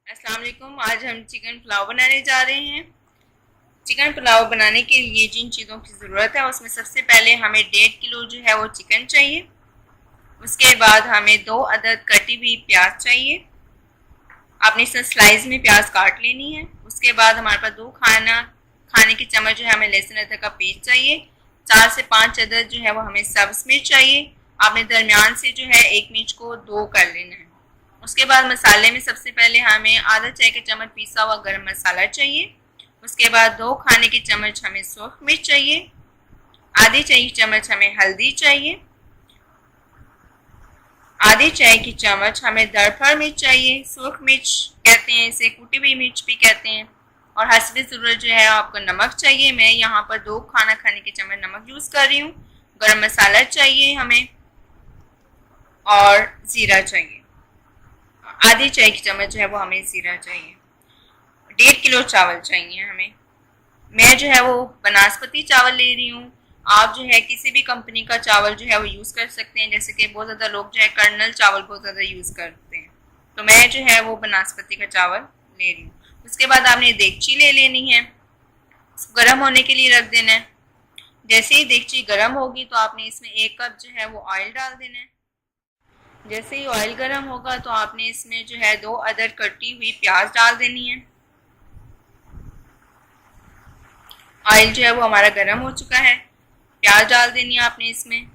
अस्सलाम वालेकुम। आज हम चिकन पुलाव बनाने जा रहे हैं। चिकन पुलाव बनाने के लिए जिन चीज़ों की ज़रूरत है उसमें सबसे पहले हमें 1.5 किलो जो है वो चिकन चाहिए। उसके बाद हमें 2 अदद कटी हुई प्याज चाहिए। आपने इसे स्लाइस में प्याज काट लेनी है। उसके बाद हमारे पास 2 खाने के चम्मच जो है हमें लहसुन अदरक का पेस्ट चाहिए। 4 से 5 अदद जो है वो हमें सब्ज मिर्च चाहिए। आपने दरमियान से जो है एक मिर्च को 2 कर लेना है। उसके बाद मसाले में सबसे पहले हमें आधा चाय के चम्मच पिसा हुआ गरम मसाला चाहिए। उसके बाद 2 खाने के चम्मच हमें सूख मिर्च चाहिए। आधी चाय की चम्मच हमें हल्दी चाहिए। आधी चाय की चम्मच हमें दरफर मिर्च चाहिए। सूख मिर्च कहते हैं इसे, कुटी हुई मिर्च भी कहते हैं। और हस्बे ज़रूरत जो है आपको नमक चाहिए। मैं यहाँ पर 2 खाने के चम्मच नमक यूज़ कर रही हूँ। गरम मसाला चाहिए हमें और ज़ीरा चाहिए। आधी चाय की चम्मच जो है वो हमें ज़ीरा चाहिए। 1.5 किलो चावल चाहिए हमें। मैं जो है वो बनास्पति चावल ले रही हूँ। आप जो है किसी भी कंपनी का चावल जो है वो यूज़ कर सकते हैं। जैसे कि बहुत ज़्यादा लोग जो है कर्नल चावल बहुत ज़्यादा यूज़ करते हैं, तो मैं जो है वो बनास्पति का चावल ले रही हूँ। उसके बाद आपने देगची ले लेनी है, उसको गर्म होने के लिए रख देना है। जैसे ही देगची गर्म होगी तो आपने इसमें 1 कप जो है वो ऑयल डाल देना है। जैसे ही ऑयल गर्म होगा तो आपने इसमें जो है 2 अदद कटी हुई प्याज डाल देनी है। ऑयल जो है वो हमारा गर्म हो चुका है। प्याज डाल देनी है आपने इसमें।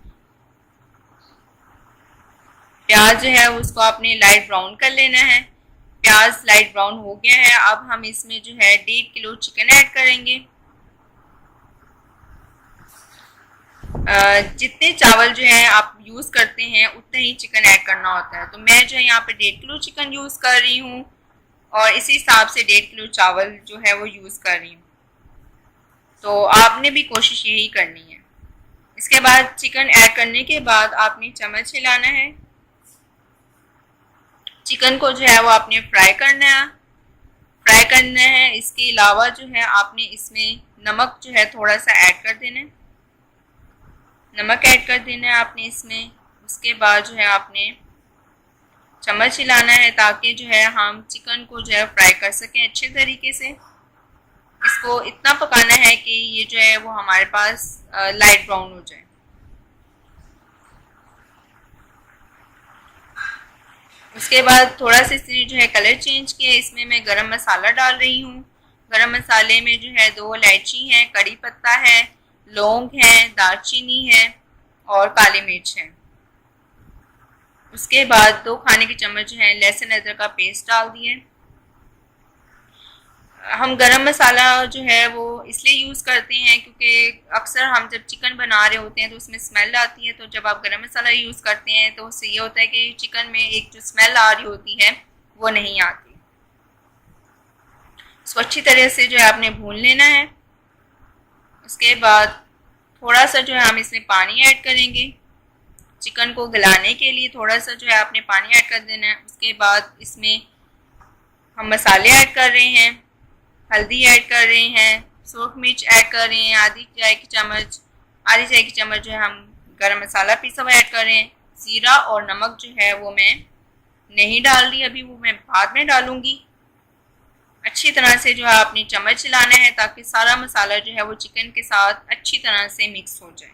प्याज जो है उसको आपने लाइट ब्राउन कर लेना है। प्याज लाइट ब्राउन हो गया है। अब हम इसमें जो है 1.5 किलो चिकन ऐड करेंगे। जितने चावल जो है आप यूज़ करते हैं उतना ही चिकन ऐड करना होता है। तो मैं जो है यहाँ पे 1.5 किलो चिकन यूज़ कर रही हूँ और इसी हिसाब से 1.5 किलो चावल जो है वो यूज़ कर रही हूँ। तो आपने भी कोशिश यही करनी है। इसके बाद चिकन ऐड करने के बाद आपने चम्मच हिलाना है। चिकन को जो है वो आपने फ्राई करना है। इसके अलावा जो है आपने इसमें नमक जो है थोड़ा सा ऐड कर देना है। नमक ऐड कर देना है आपने इसमें। उसके बाद जो है आपने चम्मच हिलाना है ताकि जो है हम चिकन को जो है फ्राई कर सकें अच्छे तरीके से। इसको इतना पकाना है कि ये जो है वो हमारे पास लाइट ब्राउन हो जाए। उसके बाद थोड़ा सा इसने जो है कलर चेंज किया। इसमें मैं गरम मसाला डाल रही हूँ। गरम मसाले में जो है 2 इलायची है, कड़ी पत्ता है, लौंग है, दालचीनी है और काली मिर्च है। उसके बाद 2 खाने के चम्मच जो है लहसुन अदरक का पेस्ट डाल दिए। हम गरम मसाला जो है वो इसलिए यूज़ करते हैं क्योंकि अक्सर हम जब चिकन बना रहे होते हैं तो उसमें स्मेल आती है। तो जब आप गरम मसाला यूज़ करते हैं तो उससे ये होता है कि चिकन में एक जो स्मेल आ रही होती है वो नहीं आती। उसको अच्छी तरह से जो है आपने भून लेना है। उसके बाद थोड़ा सा जो है हम इसमें पानी ऐड करेंगे। चिकन को गलाने के लिए थोड़ा सा जो है आपने पानी ऐड कर देना है। उसके बाद इसमें हम मसाले ऐड कर रहे हैं। हल्दी ऐड कर रहे हैं, सूख मिर्च ऐड कर रहे हैं आधी चाय की चम्मच जो है हम गरम मसाला पीसा हुआ ऐड कर रहे हैं। ज़ीरा और नमक जो है वो मैं नहीं डाल रही अभी, वो मैं बाद में डालूंगी। अच्छी तरह से जो है आपने चम्मच चलाना है ताकि सारा मसाला जो है वो चिकन के साथ अच्छी तरह से मिक्स हो जाए।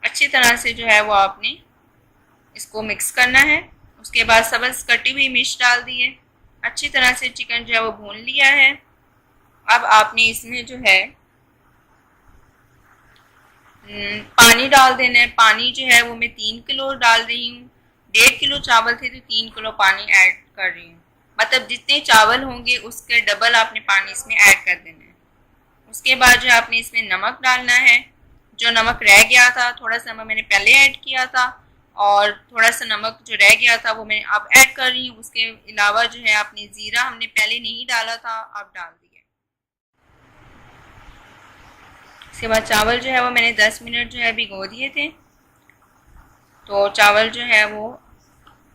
अच्छी तरह से जो है वो आपने इसको मिक्स करना है। उसके बाद सब्ज़ कटी हुई मिर्च डाल दी है। अच्छी तरह से चिकन जो है वो भून लिया है। अब आपने इसमें जो है पानी डाल देना है। पानी जो है वो मैं 3 किलो डाल रही हूँ। 1.5 किलो चावल थे तो 3 किलो पानी ऐड कर रही हूँ। मतलब जितने चावल होंगे उसके डबल आपने पानी इसमें ऐड कर देना है। उसके बाद जो आपने इसमें नमक डालना है। जो नमक रह गया था, थोड़ा सा नमक मैंने पहले ऐड किया था और थोड़ा सा नमक जो रह गया था वो मैं अब ऐड कर रही हूँ। उसके अलावा जो है आपने ज़ीरा हमने पहले नहीं डाला था, अब डाल दिया। इसके बाद चावल जो है वो मैंने 10 मिनट जो है भिगो दिए थे। तो चावल जो है वो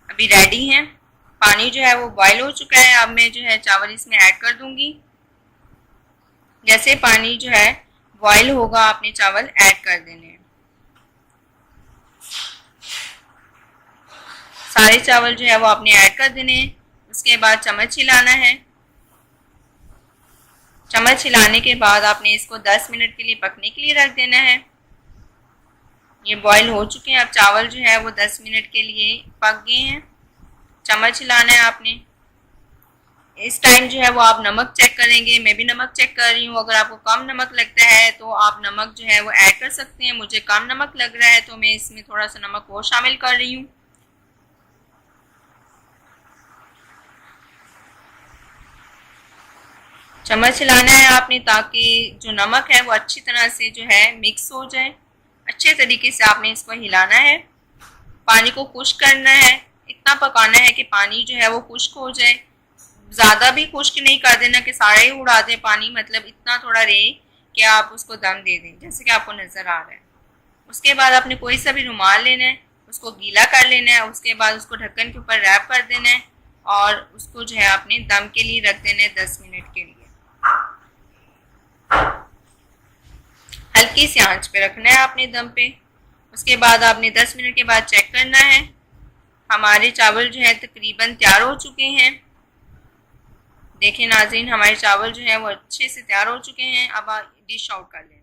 अभी रेडी हैं। पानी जो है वो बॉयल हो चुका है। अब मैं जो है चावल इसमें ऐड कर दूंगी। जैसे पानी जो है बॉयल होगा आपने चावल ऐड कर देने हैं। सारे चावल जो है वो आपने ऐड कर देने हैं। उसके बाद चम्मच हिलाना है। चम्मच हिलाने के बाद आपने इसको 10 मिनट के लिए पकने के लिए रख देना है। ये बॉईल हो चुके हैं। अब चावल जो है वो 10 मिनट के लिए पक गए हैं। चम्मच हिलाना है आपने। इस टाइम जो है वो आप नमक चेक करेंगे। मैं भी नमक चेक कर रही हूँ। अगर आपको कम नमक लगता है तो आप नमक जो है वो ऐड कर सकते हैं। मुझे कम नमक लग रहा है तो मैं इसमें थोड़ा सा नमक और शामिल कर रही हूँ। चम्मच हिलाना है आपने ताकि जो नमक है वो अच्छी तरह से जो है मिक्स हो जाए। अच्छे तरीके से आपने इसको हिलाना है। पानी को खुश्क करना है। इतना पकाना है कि पानी जो है वो खुश्क हो जाए। ज़्यादा भी खुश्क नहीं कर देना कि सारा ही उड़ा दे पानी, मतलब इतना थोड़ा रहे कि आप उसको दम दे दें, जैसे कि आपको नज़र आ रहा है। उसके बाद आपने कोई सा भी रुमाल लेना है, उसको गीला कर लेना है। उसके बाद उसको ढक्कन के ऊपर रैप कर देना है और उसको जो है आपने दम के लिए रख देना है 10 मिनट के लिए। हल्की सी आंच पे रखना है आपने दम पे। उसके बाद आपने 10 मिनट के बाद चेक करना है। हमारे चावल जो है तकरीबन तैयार हो चुके हैं। देखें नाज़रीन, हमारे चावल जो है वो अच्छे से तैयार हो चुके हैं। अब आप डिश आउट कर लें।